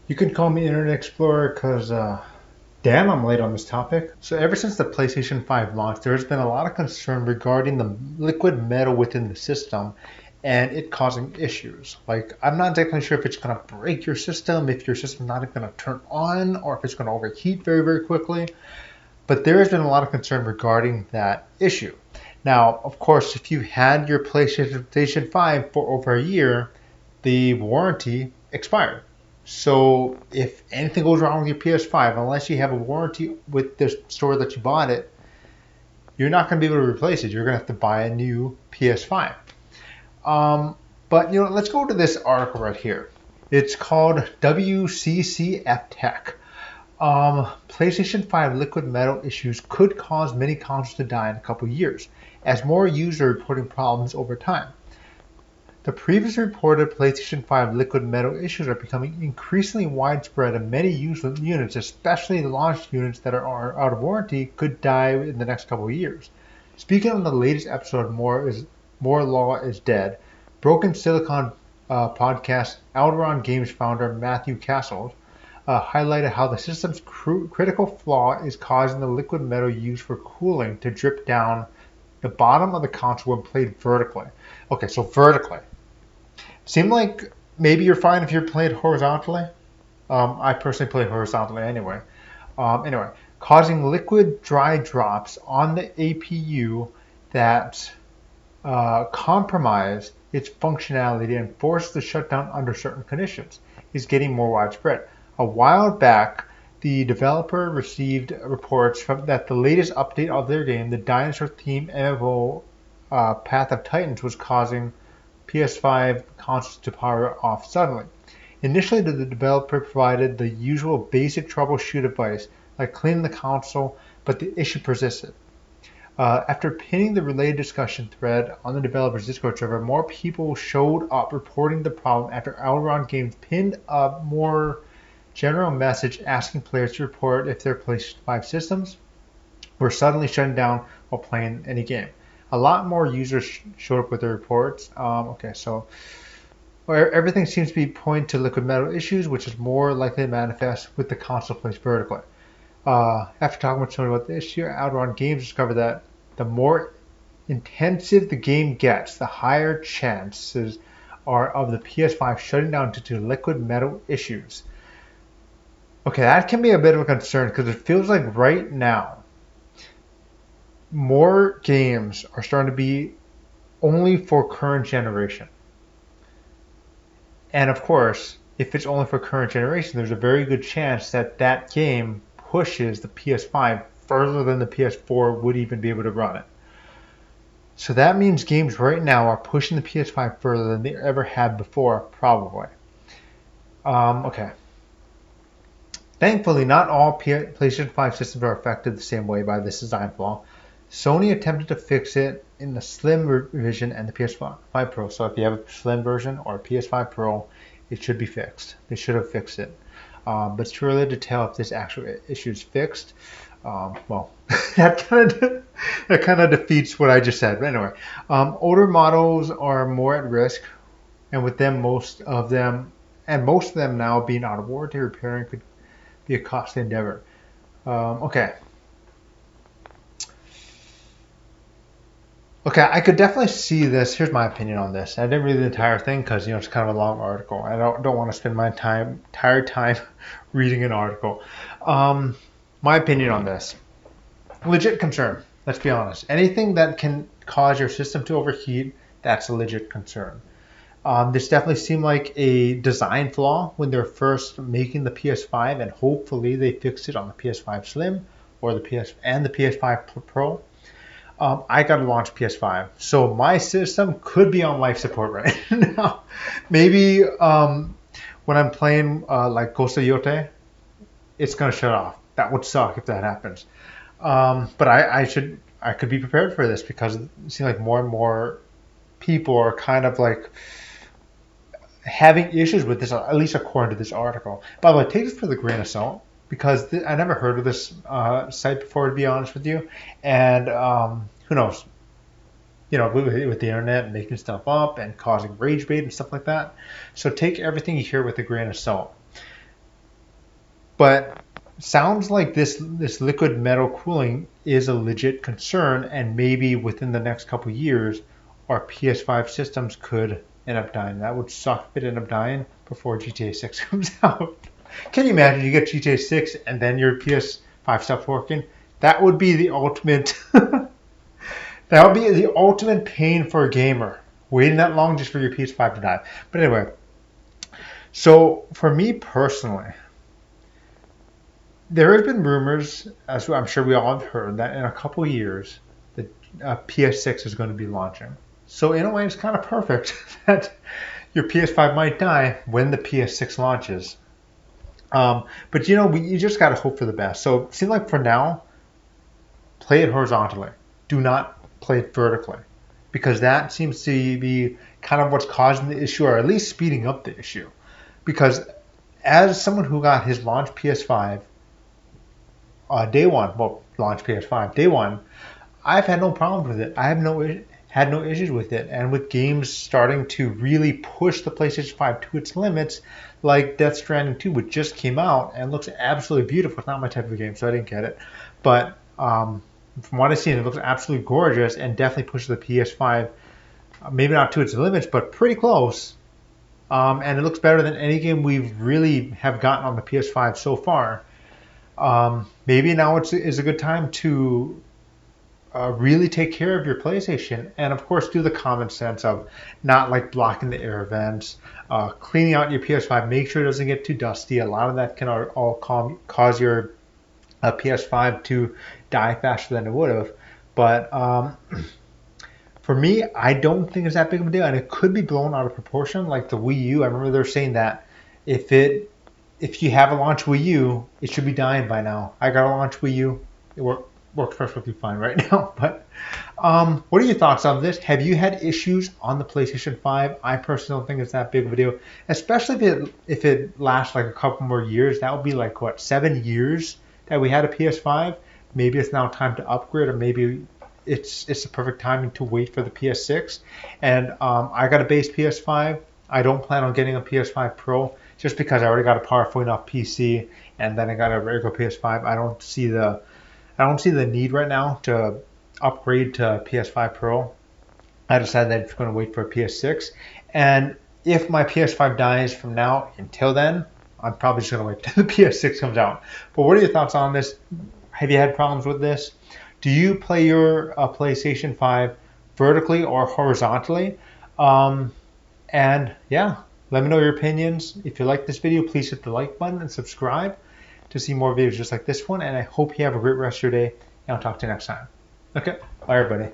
You can call me Internet Explorer because, damn, I'm late on this topic. So, ever since the PlayStation 5 launched, there has been a lot of concern regarding the liquid metal within the system and it causing issues. Like, I'm not exactly sure if it's going to break your system, if your system's not going to turn on, or if it's going to overheat very, very quickly. But there has been a lot of concern regarding that issue. Now, of course, if you had your PlayStation 5 for over a year, the warranty expired. So if anything goes wrong with your PS5, unless you have a warranty with the store that you bought it, you're not going to be able to replace it. You're going to have to buy a new PS5. But let's go to this article right here. It's called WCCF Tech. PlayStation 5 liquid metal issues could cause many consoles to die in a couple years, as more users are reporting problems over time. The previously reported PlayStation 5 liquid metal issues are becoming increasingly widespread, and many units, especially launch units that are out of warranty, could die in the next couple of years. Speaking on the latest episode of More Law is Dead, Broken Silicon podcast, Outrun Games founder Matthew Castles highlighted how the system's critical flaw is causing the liquid metal used for cooling to drip down the bottom of the console when played vertically. Okay, so vertically. Seemed like maybe you're fine if you're played horizontally. I personally play horizontally anyway. Causing liquid dry drops on the APU that compromise its functionality and force the shutdown under certain conditions is getting more widespread. A while back, the developer received reports that the latest update of their game, the dinosaur-themed MMO Path of Titans, was causing PS5 consoles to power off suddenly. Initially, the developer provided the usual basic troubleshoot advice, like cleaning the console, but the issue persisted. After pinning the related discussion thread on the developer's Discord server, more people showed up reporting the problem after Outrun Games pinned a more general message asking players to report if their PlayStation 5 systems were suddenly shutting down while playing any game. A lot more users showed up with their reports. So everything seems to be pointing to liquid metal issues, which is more likely to manifest with the console placed vertically. After talking with someone about the issue, Outrun Games discovered that the more intensive the game gets, the higher chances are of the PS5 shutting down due to liquid metal issues. Okay, that can be a bit of a concern because it feels like right now more games are starting to be only for current generation. And of course, if it's only for current generation, there's a very good chance that that game pushes the PS5 further than the PS4 would even be able to run it. So that means games right now are pushing the PS5 further than they ever had before, probably. Okay. Thankfully, not all PlayStation 5 systems are affected the same way by this design flaw. Sony attempted to fix it in the Slim version and the PS5 Pro. So if you have a Slim version or a PS5 Pro, it should be fixed. They should have fixed it. But it's too early to tell if this actual issue is fixed. That kind of defeats what I just said. But anyway, older models are more at risk, and with them, most of them now being out of warranty, repairing could be a costly endeavor. Okay, I could definitely see this. Here's my opinion on this. I didn't read the entire thing because it's kind of a long article. I don't want to spend my entire time reading an article. My opinion on this: legit concern. Let's be honest. Anything that can cause your system to overheat, that's a legit concern. This definitely seemed like a design flaw when they're first making the PS5, and hopefully they fixed it on the PS5 Slim or the PS5 Pro. I got to launch PS5, so my system could be on life support right now. Maybe when I'm playing like Ghost of Yote, it's gonna shut off. That would suck if that happens. But I could be prepared for this because it seems like more and more people are kind of like having issues with this, at least according to this article. By the way, take this with a grain of salt because I never heard of this site before, to be honest with you. And who knows? With the internet, making stuff up and causing rage bait and stuff like that. So take everything you hear with a grain of salt. But sounds like this liquid metal cooling is a legit concern, and maybe within the next couple years, our PS5 systems could end up dying. That would suck if it ended up dying before GTA 6 comes out. Can you imagine you get GTA 6 and then your PS5 stops working? That would be the ultimate. That would be the ultimate pain for a gamer. Waiting that long just for your PS5 to die. But anyway, so for me personally, there has been rumors, as I'm sure we all have heard, that in a couple years, the PS6 is going to be launching. So in a way, it's kind of perfect that your PS5 might die when the PS6 launches. But you just got to hope for the best. So it seems like for now, play it horizontally. Do not play it vertically, because that seems to be kind of what's causing the issue, or at least speeding up the issue. Because as someone who got his launch PS5 day one, well, launch PS5 day one, I've had no problems with it. I have had no issues with it. And with games starting to really push the PlayStation 5 to its limits, like Death Stranding 2, which just came out and looks absolutely beautiful. It's not my type of game, so I didn't get it. But from what I've seen, it looks absolutely gorgeous and definitely pushes the PS5, maybe not to its limits, but pretty close. And it looks better than any game we've really have gotten on the PS5 so far. Maybe now is a good time to really take care of your PlayStation, and of course do the common sense of not like blocking the air vents, cleaning out your PS5, make sure it doesn't get too dusty. A lot of that can all cause your PS5 to die faster than it would have. But for me, I don't think it's that big of a deal, and it could be blown out of proportion. Like the Wii U, I remember they were saying that if you have a launch Wii U, it should be dying by now. I got a launch Wii U. It works perfectly fine right now. But what are your thoughts on this? Have you had issues on the PlayStation 5? I personally don't think it's that big of a deal, especially if it lasts like a couple more years. That would be like, what, 7 years that we had a PS5? Maybe it's now time to upgrade, or maybe it's the perfect timing to wait for the PS6. And I got a base PS5. I don't plan on getting a PS5 Pro just because I already got a powerful enough PC, and then I got a regular PS5. I don't see the need right now to upgrade to PS5 Pro. I decided that I'm going to wait for a PS6. And if my PS5 dies from now until then, I'm probably just going to wait till the PS6 comes out. But what are your thoughts on this? Have you had problems with this? Do you play your PlayStation 5 vertically or horizontally? And yeah, let me know your opinions. If you like this video, please hit the like button and subscribe to see more videos just like this one. And I hope you have a great rest of your day, and I'll talk to you next time. Okay, bye everybody.